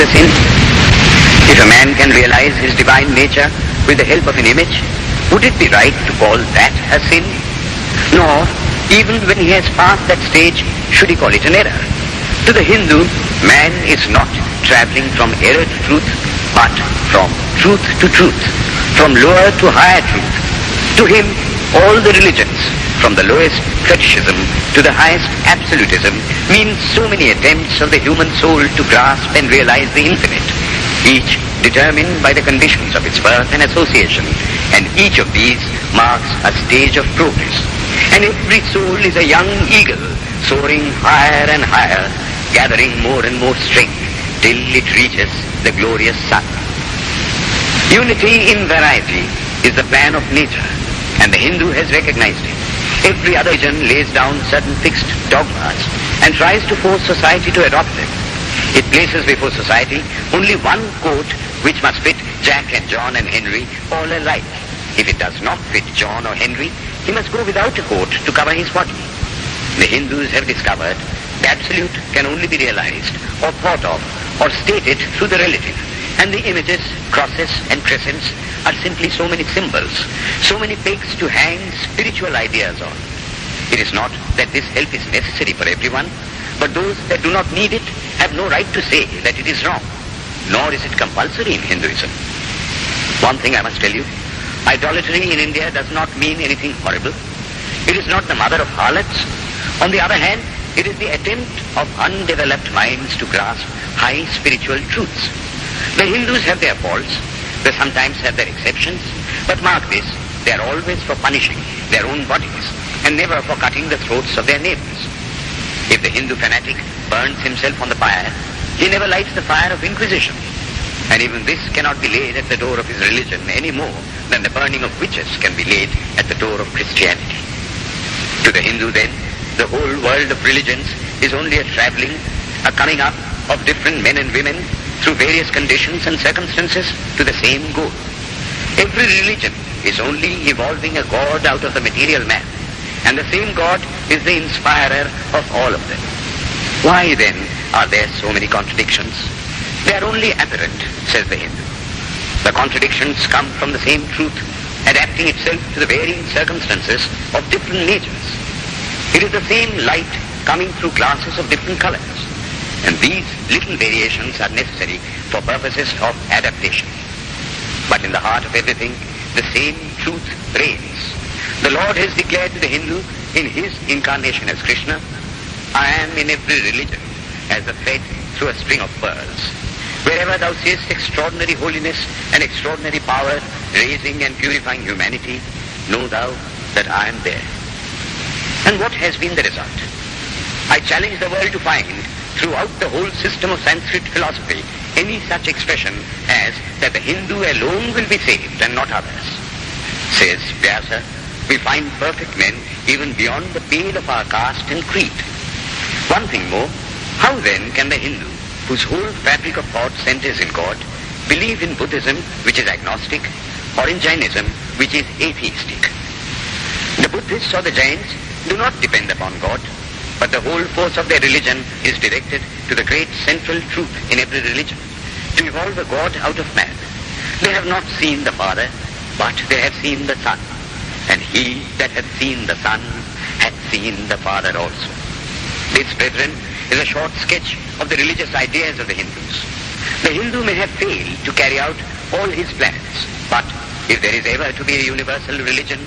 the sin? If a man can realize his divine nature with the help of an image, would it be right to call that a sin? Nor, even when he has passed that stage, should he call it an error. To the Hindu, man is not traveling from error to truth, but from truth to truth, from lower to higher truth. To him, all the religions, from the lowest fetishism to the highest absolutism, mean so many attempts of the human soul to grasp and realize the infinite, each determined by the conditions of its birth and association, and each of these marks a stage of progress. And every soul is a young eagle, soaring higher and higher, gathering more and more strength, till it reaches the glorious sun. Unity in variety is the plan of nature, and the Hindu has recognized it. Every other religion lays down certain fixed dogmas and tries to force society to adopt them. It places before society only one coat which must fit Jack and John and Henry all alike. If it does not fit John or Henry, he must go without a coat to cover his body. The Hindus have discovered the absolute can only be realized or thought of or stated through the relative. And the images, crosses and crescents are simply so many symbols, so many pegs to hang spiritual ideas on. It is not that this help is necessary for everyone, but those that do not need it have no right to say that it is wrong, nor is it compulsory in Hinduism. One thing I must tell you, idolatry in India does not mean anything horrible. It is not the mother of harlots. On the other hand, it is the attempt of undeveloped minds to grasp high spiritual truths. The Hindus have their faults, they sometimes have their exceptions, but mark this, they are always for punishing their own bodies and never for cutting the throats of their neighbors. If the Hindu fanatic burns himself on the fire, he never lights the fire of Inquisition. And even this cannot be laid at the door of his religion any more than the burning of witches can be laid at the door of Christianity. To the Hindu then, the whole world of religions is only a traveling, a coming up of different men and women through various conditions and circumstances to the same goal. Every religion is only evolving a God out of the material man, and the same God is the inspirer of all of them. Why then are there so many contradictions? They are only apparent, says the Hindu. The contradictions come from the same truth, adapting itself to the varying circumstances of different natures. It is the same light coming through glasses of different colors, and these little variations are necessary for purposes of adaptation. But in the heart of everything, the same truth reigns. The Lord has declared to the Hindu in his incarnation as Krishna, I am in every religion as a thread through a string of pearls. Wherever thou seest extraordinary holiness and extraordinary power raising and purifying humanity, know thou that I am there. And what has been the result? I challenge the world to find throughout the whole system of Sanskrit philosophy any such expression as that the Hindu alone will be saved and not others. Says Vyasa, we find perfect men even beyond the pale of our caste and creed. One thing more, how then can the Hindu, whose whole fabric of thought centers in God, believe in Buddhism, which is agnostic, or in Jainism, which is atheistic? The Buddhists or the Jains do not depend upon God, but the whole force of their religion is directed to the great central truth in every religion, to evolve a God out of man. They have not seen the Father, but they have seen the Son, and he that hath seen the Son hath seen the Father also. This, brethren, is a short sketch of the religious ideas of the Hindus. The Hindu may have failed to carry out all his plans, but if there is ever to be a universal religion,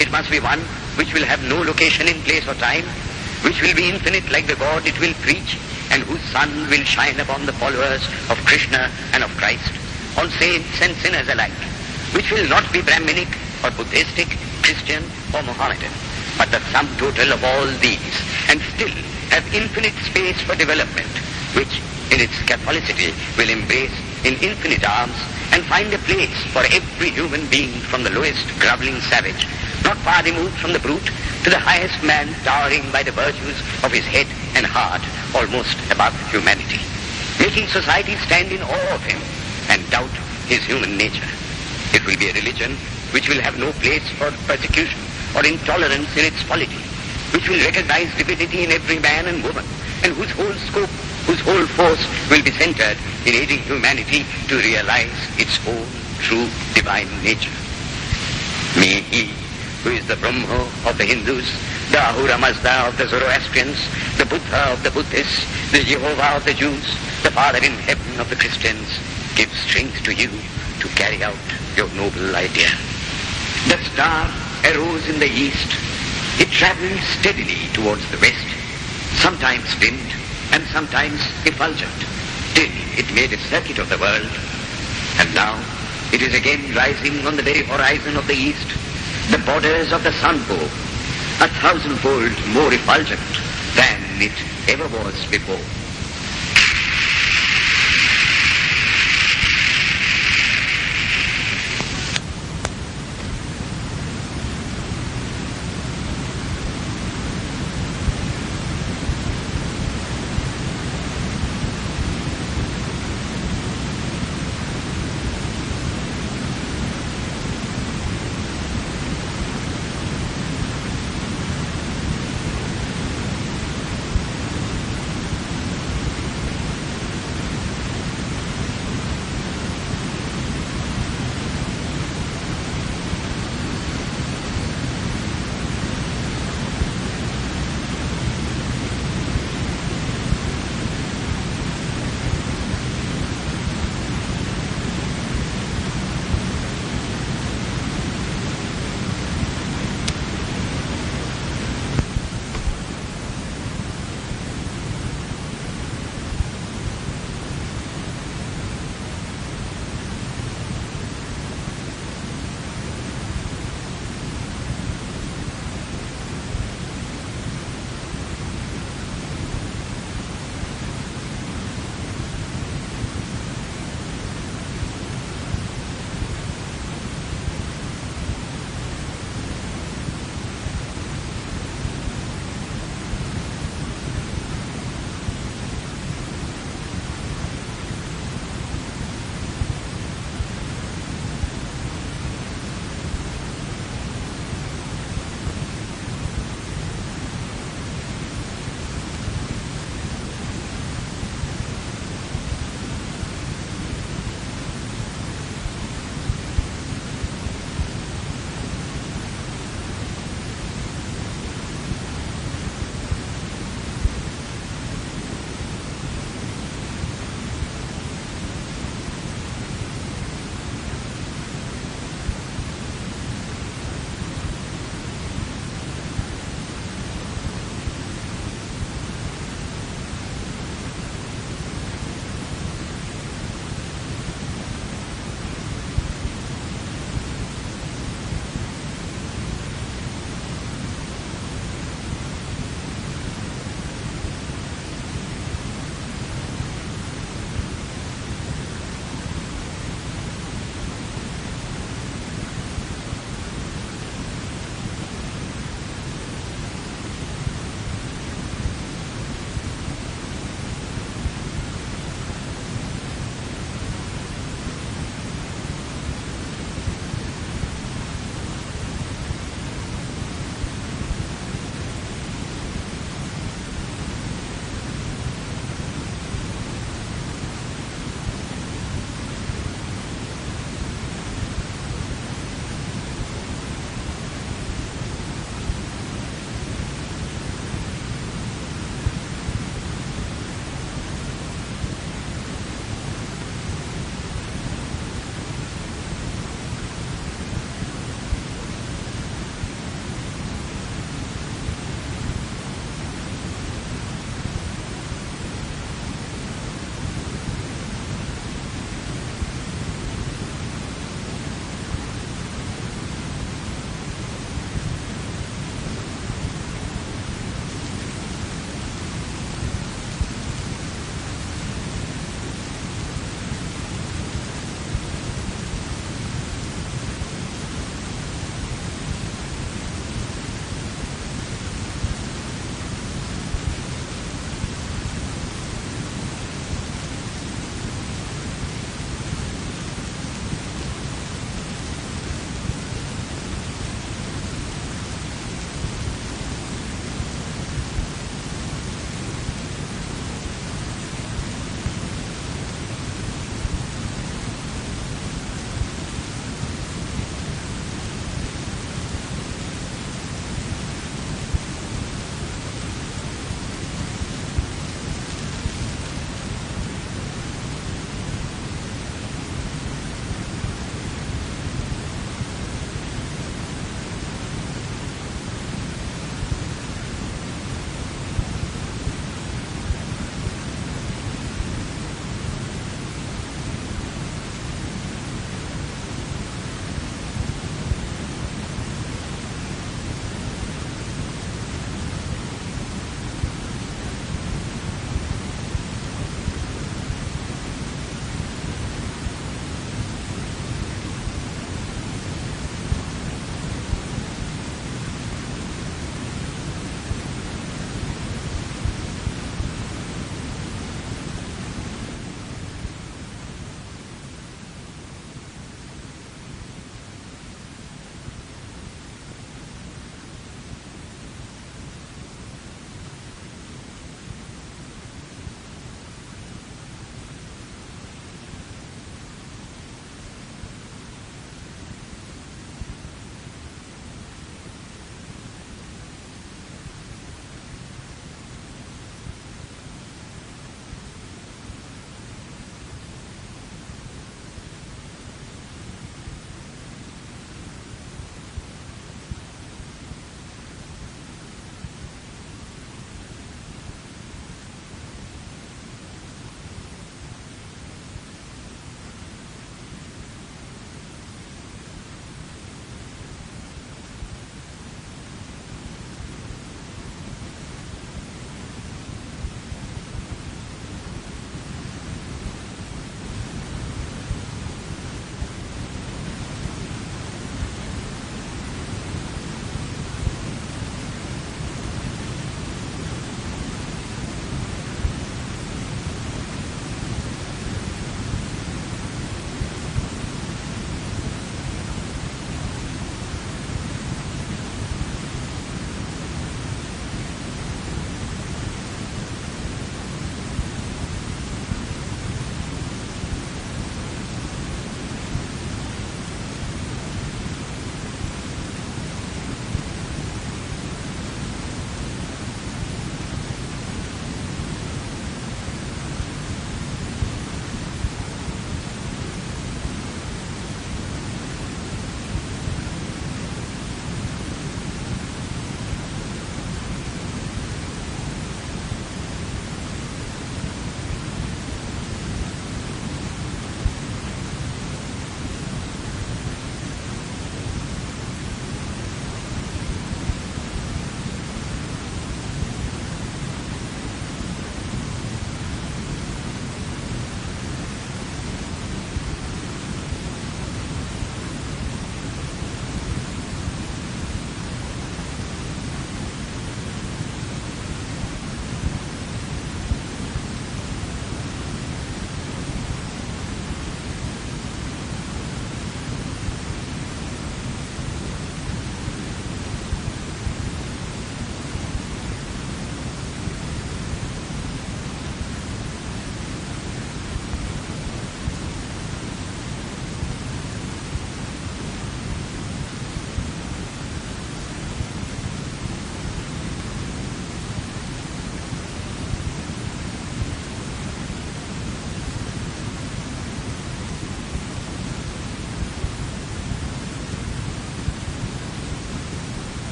it must be one which will have no location in place or time, which will be infinite like the God it will preach, and whose sun will shine upon the followers of Krishna and of Christ, on saints and sinners alike, which will not be Brahminic or Buddhistic, Christian or Mohammedan, but the sum total of all these, and still have infinite space for development, which in its Catholicity will embrace in infinite arms and find a place for every human being, from the lowest groveling savage, not far removed from the brute, to the highest man towering by the virtues of his head and heart almost above humanity, making society stand in awe of him and doubt his human nature. It will be a religion which will have no place for persecution or intolerance in its polity, which will recognize divinity in every man and woman, and whose whole scope whose whole force will be centered in aiding humanity to realize its own true divine nature. May he, who is the Brahma of the Hindus, the Ahura Mazda of the Zoroastrians, the Buddha of the Buddhists, the Jehovah of the Jews, the Father in heaven of the Christians, give strength to you to carry out your noble idea. The star arose in the east. It traveled steadily towards the west, sometimes dimmed and sometimes effulgent, till it made a circuit of the world. And now it is again rising on the very horizon of the east, the borders of the sun bow, 1,000-fold more effulgent than it ever was before.